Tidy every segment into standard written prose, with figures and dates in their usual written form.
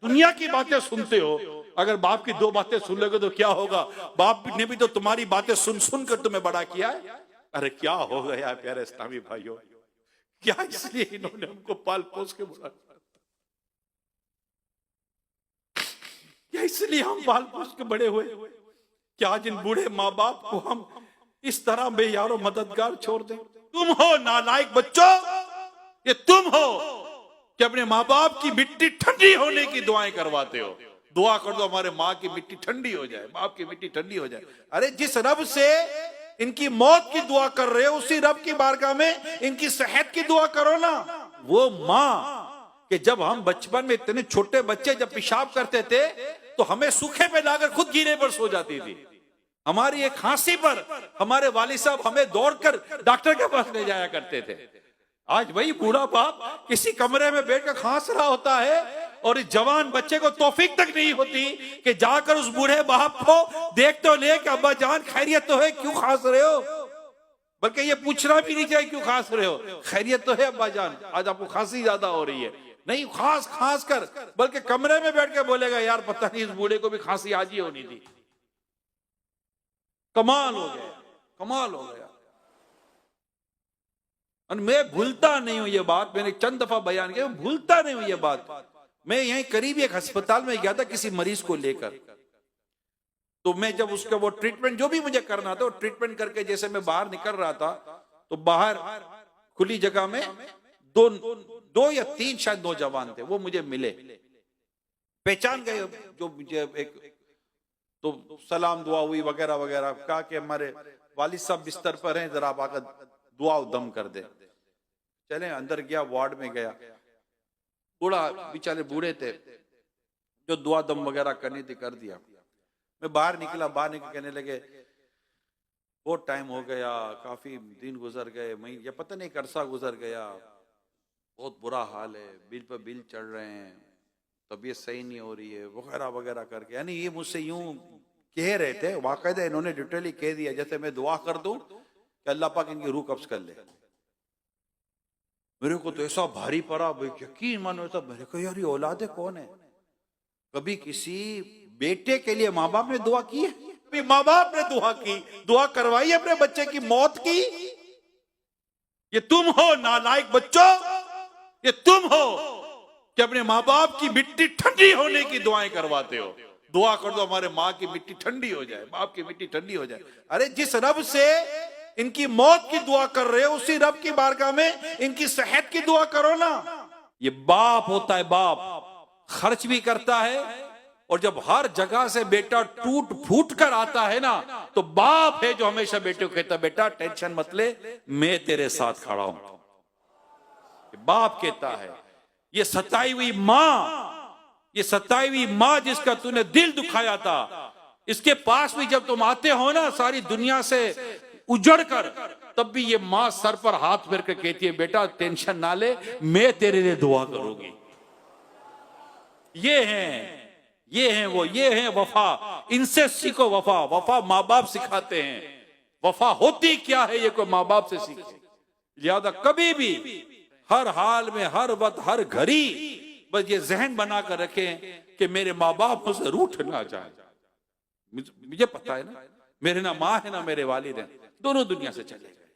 दुनिया की बातें सुनते हो, अगर बाप की दो बातें सुन लोगे तो क्या होगा? बाप ने भी तो तुम्हारी बातें सुन सुन कर तुम्हें बड़ा किया है। अरे क्या हो गया प्यारे इस्लामी भाइयों, क्या इसलिए इन्होंने हमको पाल पोस के बड़ा किया? क्या इसलिए हम पाल पोस के बड़े हुए? क्या आज इन बूढ़े माँ बाप को हम इस तरह बेयारो मददगार छोड़ दें? तुम हो नालायक बच्चों, ये तुम हो कि अपने माँ बाप की मिट्टी ठंडी होने की दुआएं करवाते हो। दुआ कर दो हमारे माँ की मिट्टी ठंडी हो जाए, बाप की मिट्टी ठंडी हो जाए। अरे जिस रब से इनकी मौत की दुआ कर रहे हो, उसी रब की बारगाह में इनकी सेहत की दुआ करो ना। वो माँ कि जब हम बचपन में इतने छोटे बच्चे जब पेशाब करते थे तो हमें सूखे पे लाकर खुद जीने पर सो जाती थी। हमारी एक खांसी पर हमारे वालिद साहब हमें दौड़कर डॉक्टर के पास ले जाया करते थे। आज वही बूढ़ा बाप किसी कमरे में बैठकर खांस रहा होता है और इस जवान बच्चे को तौफीक तक नहीं होती कि जाकर उस बूढ़े बाप को देख तो ले कि अब्बा जान खैरियत तो है, क्यों खांस रहे हो? बल्कि ये पूछना भी नहीं चाहिए क्यों खांस रहे हो, खैरियत तो है अब्बा जान, आज आपको खांसी ज्यादा हो रही है। नहीं, खांस खांस कर, बल्कि कमरे में बैठ के बोलेगा यार पता नहीं इस बूढ़े को भी खांसी आज ही होनी थी। कमाल हो गया, कमाल हो गया। और मैं भूलता नहीं हूं ये बात, मैंने चंद दफा बयान किया, भूलता नहीं हूं ये बात। मैं यहीं करीब एक अस्पताल में गया था किसी मरीज को लेकर, तो मैं जब उसका वो ट्रीटमेंट जो भी मुझे करना था वो ट्रीटमेंट करके जैसे मैं बाहर निकल रहा था तो बाहर खुली जगह में दो या तीन शायद नौजवान थे, वो मुझे मिले, पहचान गए जो मुझे एक तो सलाम दुआ हुई वगैरह वगैरह, कहा कि हमारे वालिद साहब बिस्तर पर हैं, जरा आप आकर दुआ दम कर दे। चले अंदर गया, वार्ड में गया, बूढ़ा बेचारे बूढ़े थे, जो दुआ दम वगैरह करनी थी कर दिया। मैं बाहर निकला, बाहर निकल कहने लगे बहुत टाइम हो गया, काफी दिन गुजर गए, महीने या पता नहीं अरसा गुजर गया, बहुत बुरा हाल है, बिल पर बिल चढ़ रहे हैं, तबीयत सही नहीं हो रही है वगैरह वगैरह करके। यानी ये मुझसे यूं कह रहे थे, वाकायदा इन्होंने डिटेली कह दिया जैसे मैं दुआ कर दूं कि अल्लाह पाक इनकी रूह कब्ज कर ले। मेरे को तो ऐसा भारी पड़ा, यकीन मानो ऐसा, मेरे को यार ये औलाद कौन है? कभी किसी बेटे के लिए माँ बाप ने दुआ की है? कभी माँ बाप ने दुआ की, दुआ करवाई अपने बच्चे की मौत की? ये तुम हो नालायक बच्चों, ये तुम हो कि अपने माँ बाप की मिट्टी ठंडी होने की दुआएं करवाते हो। दुआ कर दो हमारे माँ की मिट्टी ठंडी हो जाए, बाप की मिट्टी ठंडी हो जाए। अरे जिस रब से इनकी मौत की दुआ कर रहे हो, उसी रब की बारगाह में इनकी सेहत की दुआ करो ना। ये बाप होता है, बाप खर्च भी करता है, और जब हर जगह से बेटा टूट फूट कर आता है ना, तो बाप है जो हमेशा बेटे को कहता बेटा टेंशन मत ले, मैं तेरे साथ खड़ा हूं। बाप कहता है। ये सताई हुई मां, ये सताई हुई मां जिसका तूने दिल दुखाया था, इसके पास भी जब तुम आते हो ना सारी दुनिया से उजड़ कर, तब भी ये मां सर पर हाथ फेर कर कहती है बेटा टेंशन ना ले, मैं तेरे लिए दुआ करूंगी। ये हैं वफा, इनसे सीखो वफा। वफा माँ बाप सिखाते हैं, वफा होती क्या है ये कोई माँ बाप से सीखे। लिहाजा कभी भी हर हाल में, हर वक्त, हर घड़ी बस ये जहन बना कर रखें कि मेरे माँ बाप मुझसे रूठ ना जाए। मुझे पता है ना, मेरे ना माँ है ना मेरे वालिद हैं, दोनों दुनिया से चले गए।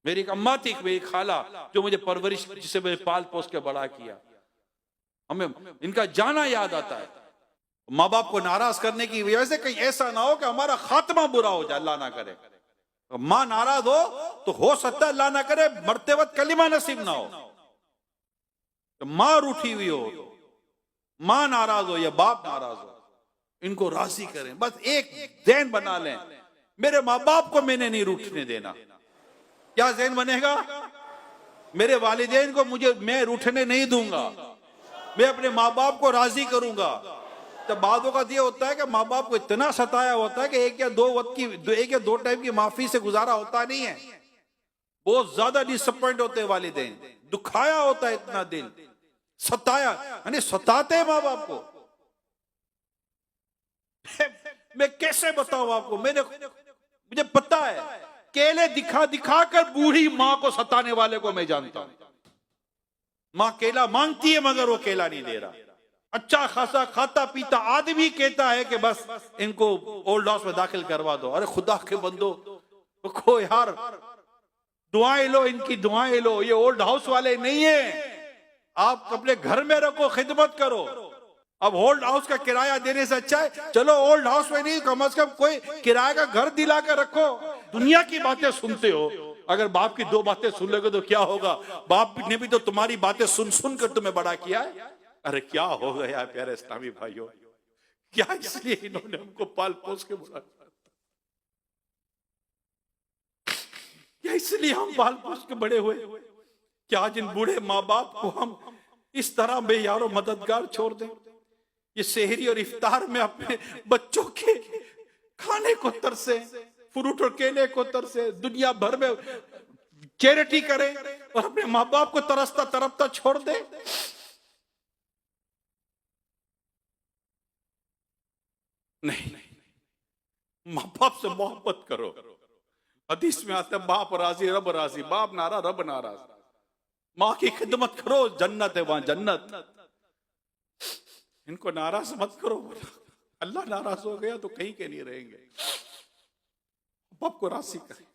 मेरी एक अम्मा थी, मेरी खाला, जो मुझे परवरिश, जिसे मुझे पाल पोस के बड़ा किया, हमें इनका जाना याद आता है। माँ बाप को नाराज करने की वजह से कहीं ऐसा ना हो कि हमारा खात्मा बुरा हो जाए, अल्लाह ना करे। माँ नाराज हो सकता है अल्लाह ना करे मरते वक्त कलिमा नसीब ना हो। तो माँ रूठी हुई हो, माँ नाराज हो या बाप नाराज हो, इनको राजी करें। बस एक ज़हन बना लें, मेरे माँ बाप को मैंने नहीं रूठने देना। क्या ज़हन बनेगा? मेरे वालिदैन को मैं रूठने नहीं दूंगा, मैं अपने माँ बाप को राजी करूंगा। तो बादों का ये होता है कि माँ बाप को इतना सताया होता है कि एक या दो टाइम की माफी से गुजारा होता नहीं है। बहुत ज्यादा डिसअपॉइंट होते हैं वालिदैन, दुखाया होता है इतना दिल, सताया, यानी सताते हैं माँ बाप को। मैं कैसे बताऊं आपको, मुझे पता है, केले दिखा दिखा कर बूढ़ी माँ को सताने वाले को मैं जानता हूं। माँ केला मांगती है मगर वो केला नहीं दे रहा। अच्छा खासा खाता पीता आदमी कहता है कि बस इनको ओल्ड हाउस में दाखिल करवा दो। अरे खुदा के बंदो, को यार दुआएं लो, इनकी दुआएं लो, ये ओल्ड हाउस वाले नहीं है। आप अपने घर में रखो, खिदमत करो। अब ओल्ड हाउस का किराया देने से अच्छा है चलो ओल्ड हाउस में नहीं, कम से कम कोई किराए का घर दिला कर रखो। दुनिया की बातें सुनते हो, अगर बाप की दो बातें सुन लोगे तो क्या होगा? बाप ने भी तो तुम्हारी बातें सुन सुन कर तुम्हें बड़ा किया है। अरे क्या हो गया प्यारे इस्लामी भाइयों, क्या इसलिए इन्होंने हमको पाल पोस के बड़ा किया? क्या इसलिए हम पाल पोस के बड़े हुए? क्या आज इन बूढ़े माँ बाप को हम इस तरह बेयारो मददगार छोड़ दें? ये सेहरी और इफ्तार में अपने बच्चों के खाने को तरसे, फ्रूट और केले को तरसे, दुनिया भर में चैरिटी करे और अपने माँ बाप को तरसता तरपता छोड़ दे। नहीं, माँ बाप से मोहब्बत करो। हदीस में आता है बाप राजी रब राजी, बाप नारा रब नाराज। माँ की खिदमत करो, जन्नत है वहां जन्नत। इनको नाराज मत करो, अल्लाह नाराज हो गया तो कहीं के नहीं रहेंगे। बाप को राजी करें।